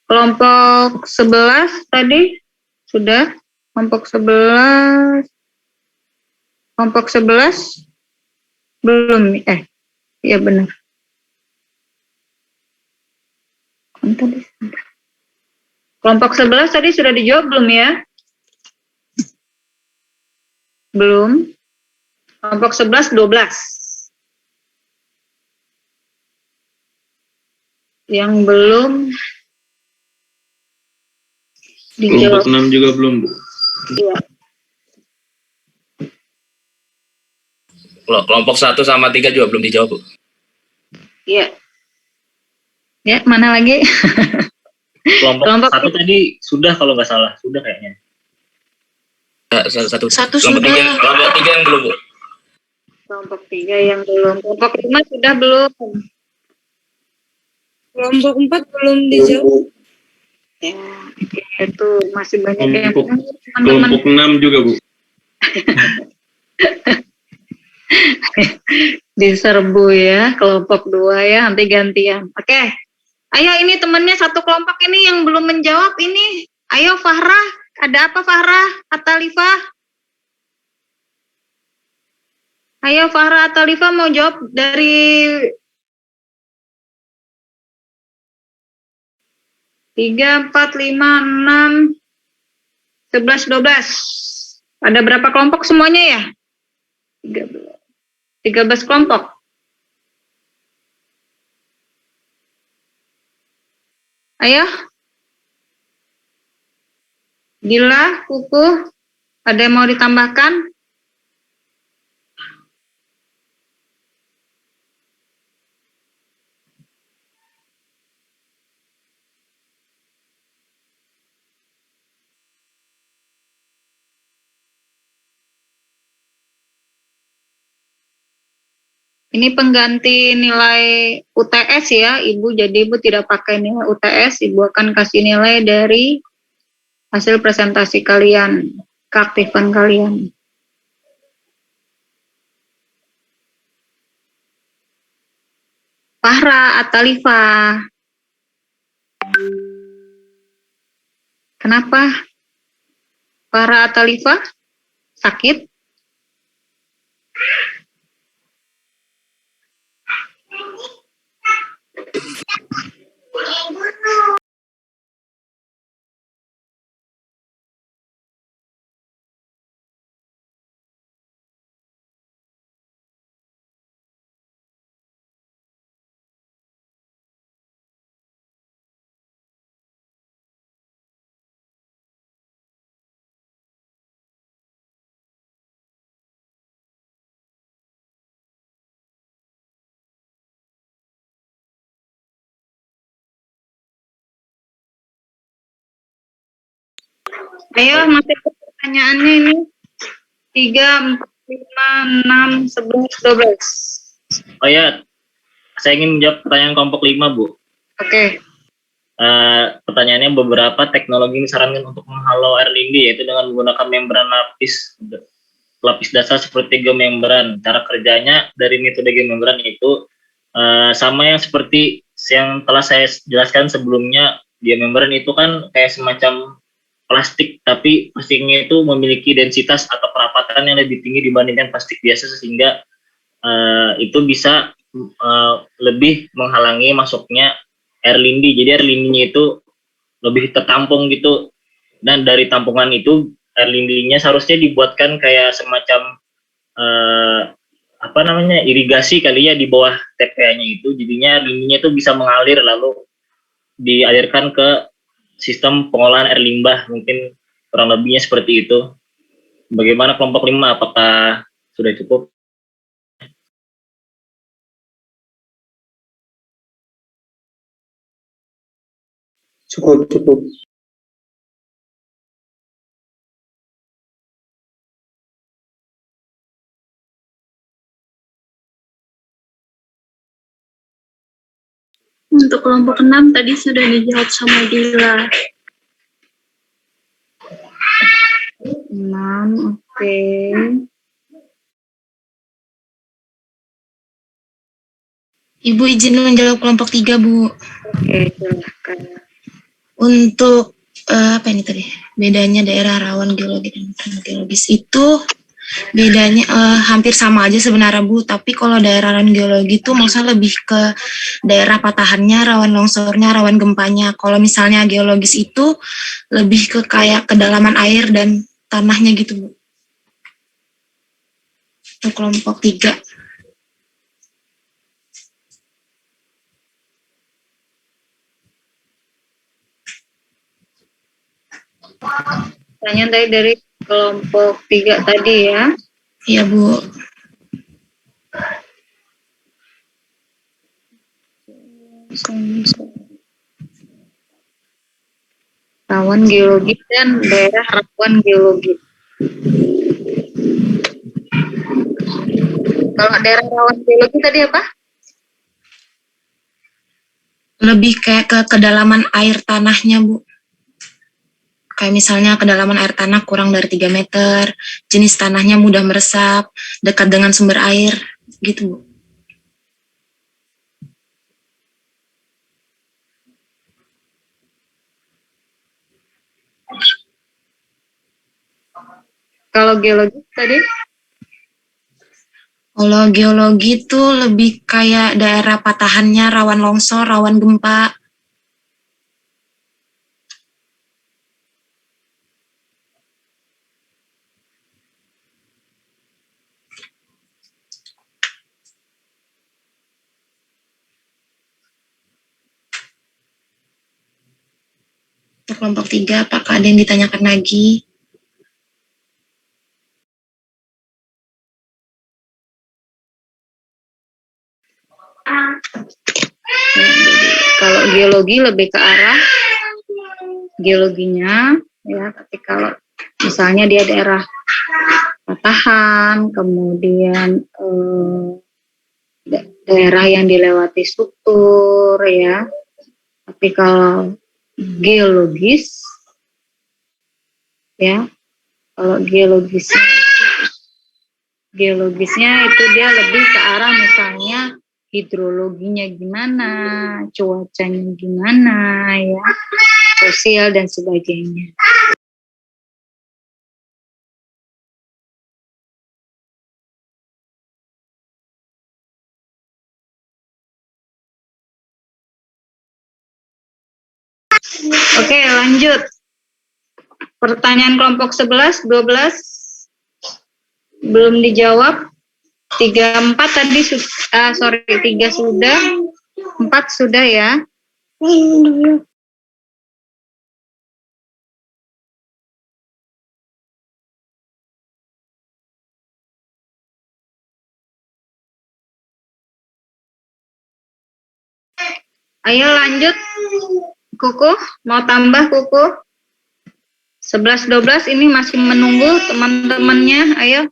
Speaker 2: Kelompok 11 tadi sudah. Kelompok 11. Kelompok 11 belum. Iya benar. Kelompok 11 tadi sudah dijawab belum ya? Belum. Kelompok 11, 12. Yang belum dijawab.
Speaker 7: Kelompok 6 juga belum, Bu.
Speaker 2: Iya.
Speaker 11: Kelompok 1 sama 3 juga belum dijawab, Bu.
Speaker 2: Iya. Ya, mana lagi?
Speaker 3: Kelompok 1 tadi sudah kalau nggak salah, sudah kayaknya.
Speaker 11: Satu
Speaker 5: Satu
Speaker 11: kelompok
Speaker 5: sudah.
Speaker 11: 3, kelompok 3 yang belum, Bu.
Speaker 2: Kelompok 3 yang belum. Kelompok 5 sudah belum.
Speaker 8: Kelompok 4 belum dijawab.
Speaker 2: Ya, itu masih banyak yang
Speaker 7: Kelompok 6 juga, Bu.
Speaker 2: diserbu ya, kelompok 2 ya, nanti gantian. Oke. Ayo ini temannya satu kelompok ini yang belum menjawab ini. Ayo Fahrah, ada apa Fahrah? Atalifah? Ayo Fahrah Atalifah mau jawab dari 3, 4, 5, 6, 11, 12. Ada berapa kelompok semuanya ya? 13 kelompok. Ayo. Dila, Kuku, ada yang mau ditambahkan? Ini pengganti nilai UTS ya, Ibu. Jadi Ibu tidak pakai nilai UTS, Ibu akan kasih nilai dari hasil presentasi kalian, keaktifan kalian. Fahra Atalifah. Kenapa? Fahra Atalifah? Sakit? Ayo, masih pertanyaannya ini. 3, 4, 5, 6, 11, 12.
Speaker 3: Oh ya, saya ingin menjawab pertanyaan kelompok 5, Bu.
Speaker 2: Oke.
Speaker 3: Pertanyaannya, beberapa teknologi disarankan untuk menghalau air lindi, yaitu dengan menggunakan membran lapis dasar seperti geomembran. Cara kerjanya dari metode geomembran itu sama yang seperti yang telah saya jelaskan sebelumnya. Geomembran itu kan kayak semacam plastik, tapi plastiknya itu memiliki densitas atau kerapatan yang lebih tinggi dibandingkan plastik biasa, sehingga itu bisa lebih menghalangi masuknya air lindi. Jadi air lindinya itu lebih tertampung gitu, dan dari tampungan itu air lindinya seharusnya dibuatkan kayak semacam irigasi kali ya di bawah TPA-nya itu, jadinya air lindinya itu bisa mengalir lalu dialirkan ke sistem pengolahan air limbah, mungkin kurang lebihnya seperti itu. Bagaimana kelompok 5, apakah sudah cukup?
Speaker 10: Cukup.
Speaker 4: Untuk kelompok 6 tadi sudah dijawab sama Dila.
Speaker 2: 6, oke.
Speaker 5: Ibu izin menjawab kelompok 3, Bu.
Speaker 2: Oke, silahkan.
Speaker 5: Untuk apa ini tadi? Bedanya daerah rawan geologi dan geologis itu bedanya hampir sama aja sebenarnya, Bu. Tapi kalau daerah rawan geologi itu maksudnya lebih ke daerah patahannya, rawan longsornya, rawan gempanya. Kalau misalnya geologis itu lebih ke kayak kedalaman air dan tanahnya gitu, Bu. Untuk kelompok 3.
Speaker 2: Pertanyaan tadi dari kelompok 3 tadi ya.
Speaker 5: Iya, Bu.
Speaker 2: Rawan geologis dan daerah rawan geologis. Kalau daerah rawan geologi tadi apa?
Speaker 5: Lebih kayak ke kedalaman air tanahnya, Bu. Kayak misalnya kedalaman air tanah kurang dari 3 meter, jenis tanahnya mudah meresap, dekat dengan sumber air, gitu, Bu.
Speaker 2: Kalau geologis tadi?
Speaker 5: Kalau geologi itu lebih kayak daerah patahannya, rawan longsor, rawan gempa. Untuk kelompok 3, apakah ada yang ditanyakan lagi?
Speaker 2: Ya, kalau geologi lebih ke arah geologinya, ya. Tapi kalau misalnya dia daerah patahan, kemudian daerah yang dilewati struktur, ya. Tapi kalau geologis, ya, kalau geologisnya itu dia lebih ke arah misalnya hidrologinya gimana, cuacanya gimana, ya, sosial dan sebagainya. Oke, lanjut. Pertanyaan kelompok 11, 12 belum dijawab. 3, 4 tadi 3 sudah, 4 sudah ya. Ayo lanjut. Kuku, mau tambah Kuku? 11, 12 ini masih menunggu teman-temannya, ayo.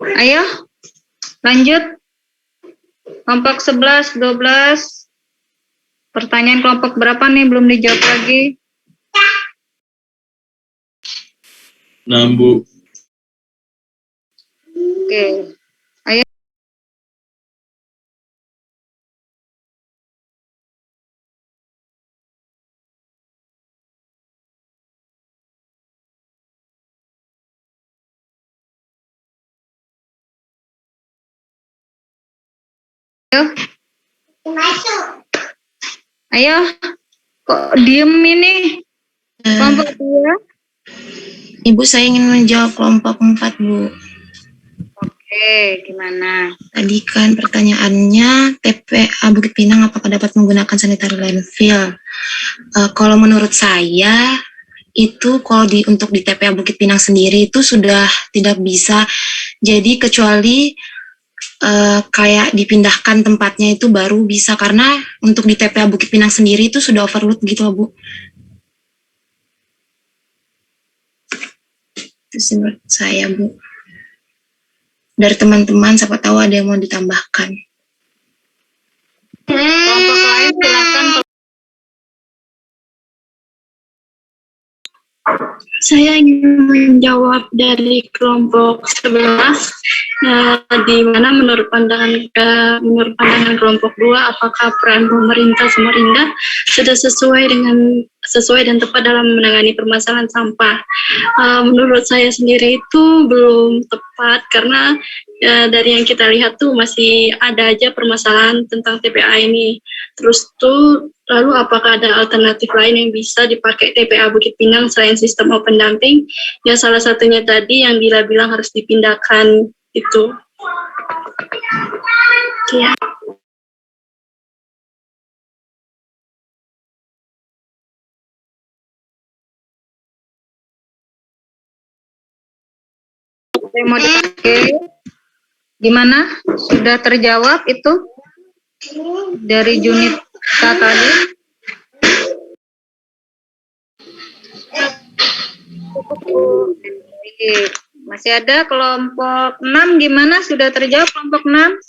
Speaker 2: Ayo, lanjut. Kelompok 11, 12. Pertanyaan kelompok berapa nih belum dijawab lagi?
Speaker 7: 6, Bu.
Speaker 2: Oke. Ayo. Ayo. Kok diem ini? Kelompok 2.
Speaker 5: Ibu, saya ingin menjawab kelompok 4, Bu.
Speaker 2: Oke, gimana?
Speaker 5: Tadi kan pertanyaannya TPA Bukit Pinang apakah dapat menggunakan sanitary landfill? Kalau menurut saya itu kalau untuk di TPA Bukit Pinang sendiri itu sudah tidak bisa. Jadi kecuali kayak dipindahkan tempatnya itu baru bisa, karena untuk di TPA Bukit Pinang sendiri itu sudah overload gitu loh, Bu. Itu sih menurut saya, Bu. Dari teman-teman siapa tahu ada yang mau ditambahkan.
Speaker 2: Kelompok lain silakan.
Speaker 4: Saya ingin menjawab dari kelompok 11, di mana menurut pandangan kelompok 2, apakah peran pemerintah Samarinda sudah sesuai dan tepat dalam menangani permasalahan sampah. Menurut saya sendiri itu belum tepat, karena dari yang kita lihat tuh masih ada aja permasalahan tentang TPA ini. Terus tuh lalu apakah ada alternatif lain yang bisa dipakai TPA Bukit Pinang selain sistem open dumping? Ya salah satunya tadi yang Dila bilang harus dipindahkan itu. Ya.
Speaker 2: Saya mau dipakai. Gimana? Sudah terjawab itu dari unit tadi? Masih ada kelompok 6, gimana? Sudah terjawab kelompok 6?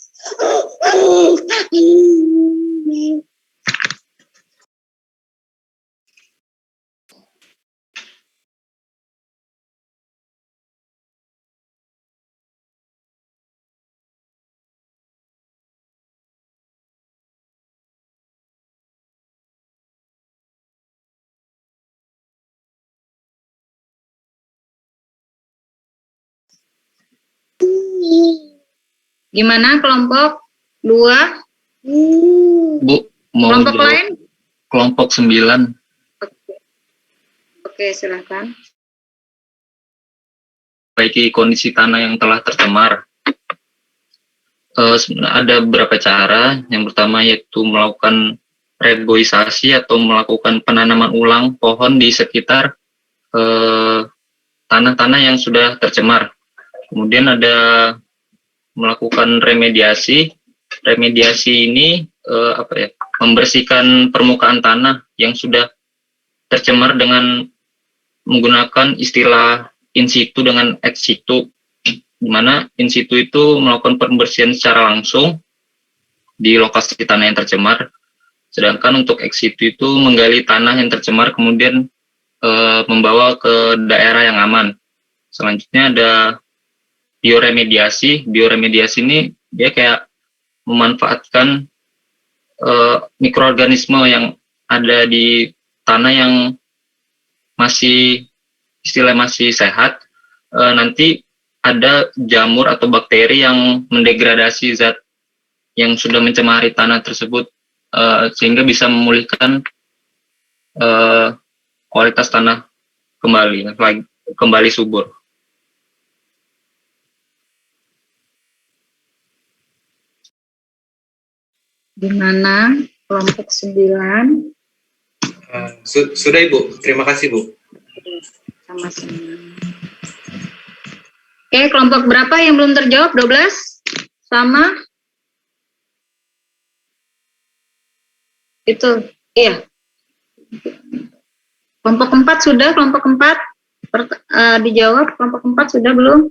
Speaker 2: Gimana kelompok 2?
Speaker 1: Bu, mau
Speaker 2: Kelompok
Speaker 1: jawab
Speaker 2: lain?
Speaker 1: kelompok 9.
Speaker 2: Oke, silakan.
Speaker 1: Perbaiki kondisi tanah yang telah tercemar. Ada beberapa cara. Yang pertama yaitu melakukan reboisasi atau melakukan penanaman ulang pohon di sekitar tanah-tanah yang sudah tercemar. Kemudian ada melakukan remediasi. Remediasi ini membersihkan permukaan tanah yang sudah tercemar dengan menggunakan istilah in situ dengan ex situ, di mana in situ itu melakukan pembersihan secara langsung di lokasi tanah yang tercemar, sedangkan untuk ex situ itu menggali tanah yang tercemar kemudian membawa ke daerah yang aman. Selanjutnya ada bioremediasi. Bioremediasi ini dia kayak memanfaatkan mikroorganisme yang ada di tanah yang masih sehat. Nanti ada jamur atau bakteri yang mendegradasi zat yang sudah mencemari tanah tersebut, sehingga bisa memulihkan kualitas tanah kembali subur.
Speaker 2: Gimana kelompok 9?
Speaker 10: Sudah Ibu, terima kasih Bu.
Speaker 2: Sama-sama. Oke, kelompok berapa yang belum terjawab? 12? Sama? Itu, iya. Kelompok 4 sudah, kelompok 4 dijawab, kelompok 4 sudah belum?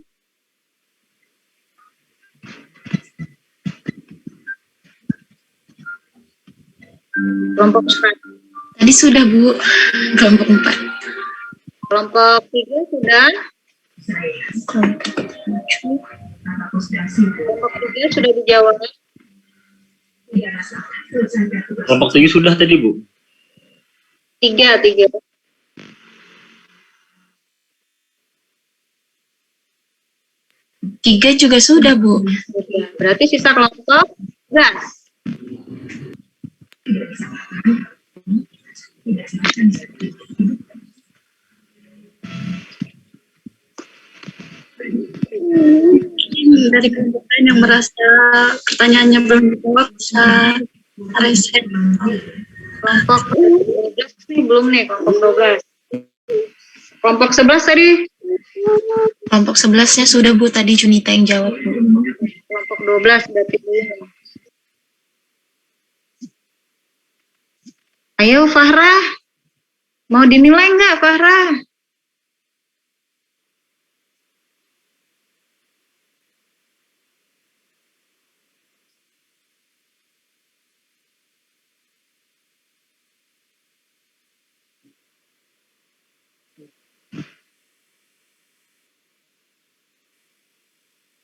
Speaker 2: Kelompok 4.
Speaker 5: Tadi sudah, Bu. Kelompok 4.
Speaker 2: Kelompok 3 sudah?
Speaker 5: Kelompok 7.
Speaker 2: Kelompok 3 sudah dijawab.
Speaker 3: Kelompok 7 sudah tadi, Bu.
Speaker 2: 3.
Speaker 5: 3 juga sudah, Bu.
Speaker 2: Berarti sisa kelompok 11.
Speaker 4: Dari kelompok lain yang merasa pertanyaannya belum dijawab bisa reset.
Speaker 2: Kelompok 12 nih belum nih, kelompok 12. Kelompok 11 tadi.
Speaker 5: Kelompok 11-nya sudah, Bu. Tadi Junita yang jawab, Bu.
Speaker 2: Kelompok 12 berarti belum. Ayo Fahrah. Mau dinilai nggak Fahrah?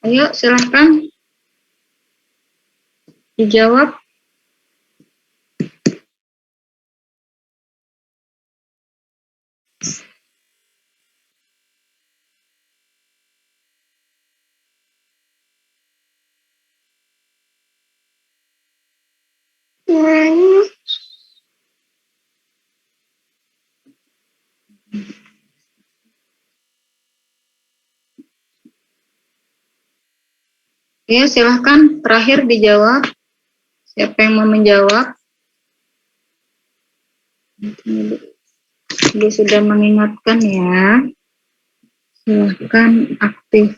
Speaker 2: Ayo silahkan dijawab. Ya, silahkan terakhir dijawab. Siapa yang mau menjawab? Dia sudah mengingatkan ya. Silahkan aktif.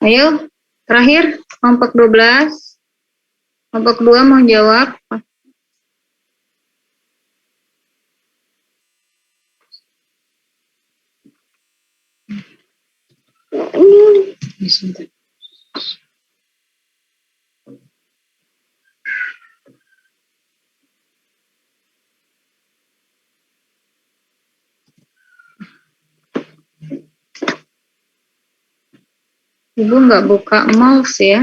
Speaker 2: Ayo, terakhir kelompok 12. Kelompok 2 mau jawab. Ibu nggak buka mouse ya.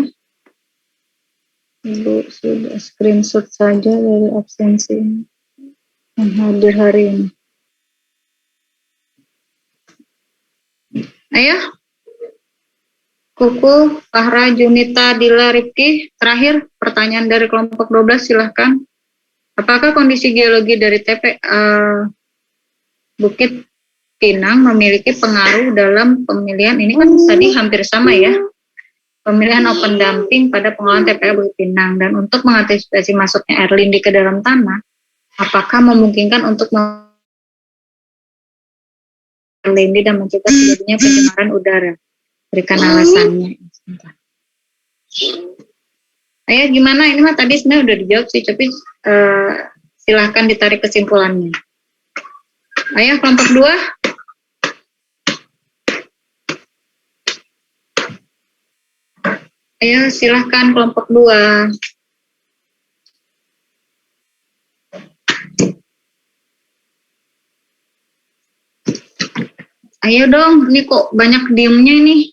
Speaker 2: Ibu sudah screenshot saja dari absensi yang hadir hari ini. Ayo. Kuku, Fahra, Junita, Dila, Rifki. Terakhir, pertanyaan dari kelompok 12, silahkan. Apakah kondisi geologi dari TPA Bukit Pinang memiliki pengaruh dalam pemilihan, ini kan tadi hampir sama ya, pemilihan open dumping pada pengelolaan TPA Bukit Pinang, dan untuk mengantisipasi masuknya air lindi ke dalam tanah, apakah memungkinkan untuk air lindi dan mencegah terjadinya pencemaran udara? Berikan alasannya. Ayo gimana, ini mah tadi sebenarnya udah dijawab sih, tapi silahkan ditarik kesimpulannya. Ayo kelompok 2. Ayo silahkan kelompok 2. Ayo dong, ini kok banyak diemnya nih.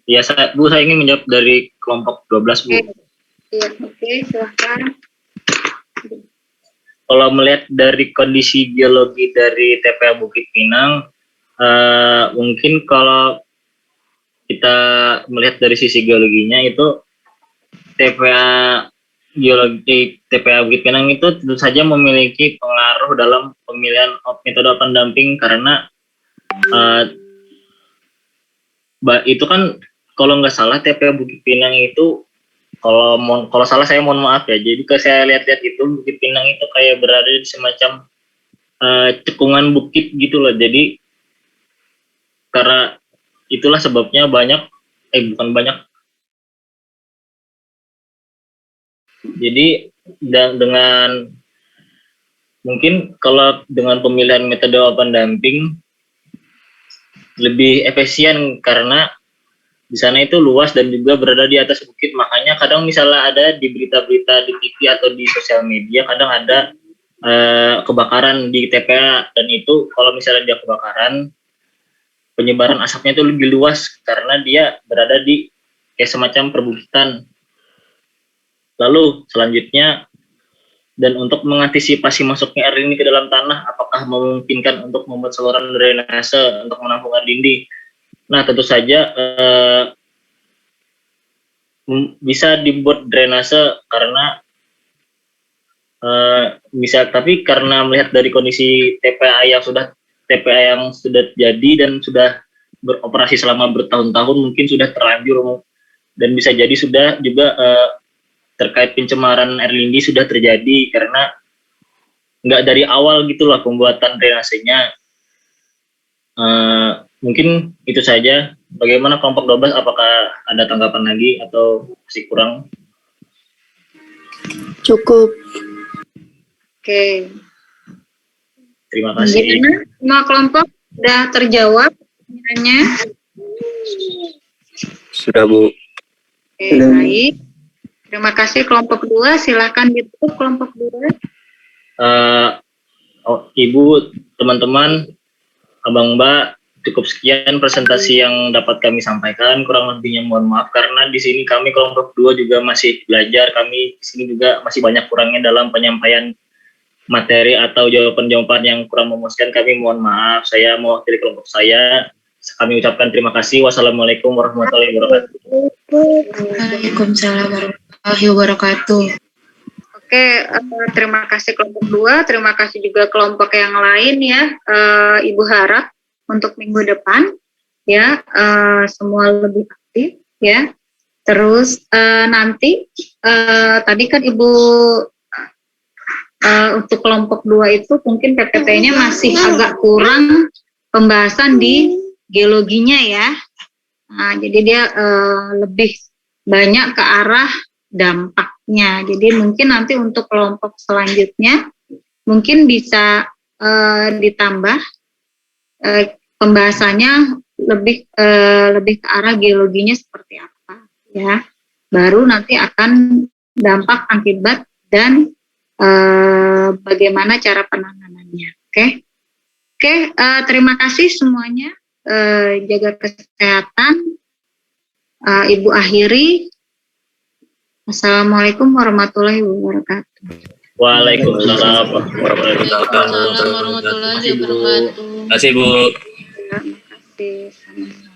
Speaker 3: Ya, saya ingin menjawab dari kelompok 12, Bu.
Speaker 2: Iya, oke, silahkan.
Speaker 3: Kalau melihat dari kondisi geologi dari TPA Bukit Pinang, mungkin kalau kita melihat dari sisi geologinya itu TPA Bukit Pinang itu tentu saja memiliki pengaruh dalam pemilihan metode open dumping, karena itu kan kalau nggak salah TPA Bukit Pinang itu, kalau salah saya mohon maaf ya. Jadi kalau saya lihat-lihat itu Bukit Pinang itu kayak berada di semacam cekungan bukit gitu loh. Jadi karena itulah sebabnya bukan banyak. Jadi dan dengan mungkin kalau dengan pemilihan metode open damping lebih efisien karena di sana itu luas dan juga berada di atas bukit, makanya kadang misalnya ada di berita-berita di TV atau di sosial media kadang ada kebakaran di TPA, dan itu kalau misalnya dia kebakaran penyebaran asapnya itu lebih luas karena dia berada di kayak semacam perbukitan. Lalu selanjutnya, dan untuk mengantisipasi masuknya air lindi ke dalam tanah, apakah memungkinkan untuk membuat saluran drainase untuk menampung air lindi? Nah, tentu saja bisa dibuat drainase karena bisa, tapi karena melihat dari kondisi TPA yang sudah jadi dan sudah beroperasi selama bertahun-tahun, mungkin sudah terlanjur dan bisa jadi sudah juga terkait pencemaran air lindi sudah terjadi karena nggak dari awal gitulah pembuatan drainasenya. Mungkin itu saja. Bagaimana kelompok 12, apakah ada tanggapan lagi atau masih kurang?
Speaker 2: Cukup. Oke.
Speaker 3: Terima kasih.
Speaker 2: Gimana? Semua kelompok sudah terjawab pertanyaannya?
Speaker 9: Sudah, Bu.
Speaker 2: Oke, baik. Terima kasih kelompok 2, silakan ditutup kelompok 2.
Speaker 3: Ibu, teman-teman, Abang Mbak, cukup sekian presentasi yang dapat kami sampaikan. Kurang lebihnya mohon maaf karena di sini kami kelompok 2 juga masih belajar. Kami di sini juga masih banyak kurangnya dalam penyampaian materi atau jawaban-jawaban yang kurang memuaskan. Kami mohon maaf. Saya mewakili kelompok saya. Kami ucapkan terima kasih. Wassalamualaikum warahmatullahi wabarakatuh.
Speaker 5: Waalaikumsalam warahmatullahi wabarakatuh.
Speaker 2: Oke, terima kasih kelompok 2, terima kasih juga kelompok yang lain ya. Ibu harap untuk minggu depan ya semua lebih aktif ya. Terus nanti tadi kan Ibu untuk kelompok 2 itu mungkin PPT-nya masih agak kurang pembahasan di geologinya ya. Nah, jadi dia lebih banyak ke arah dampaknya. Jadi mungkin nanti untuk kelompok selanjutnya mungkin bisa ditambah pembahasannya lebih ke arah geologinya seperti apa ya. Baru nanti akan dampak akibat dan bagaimana cara penanganannya. Oke, terima kasih semuanya. Jaga kesehatan. Ibu akhiri. Assalamualaikum warahmatullahi wabarakatuh.
Speaker 3: Waalaikumsalam warahmatullahi wabarakatuh.
Speaker 5: Warahmatullahi wabarakatuh.
Speaker 11: Terima kasih, Bu.
Speaker 2: Terima kasih.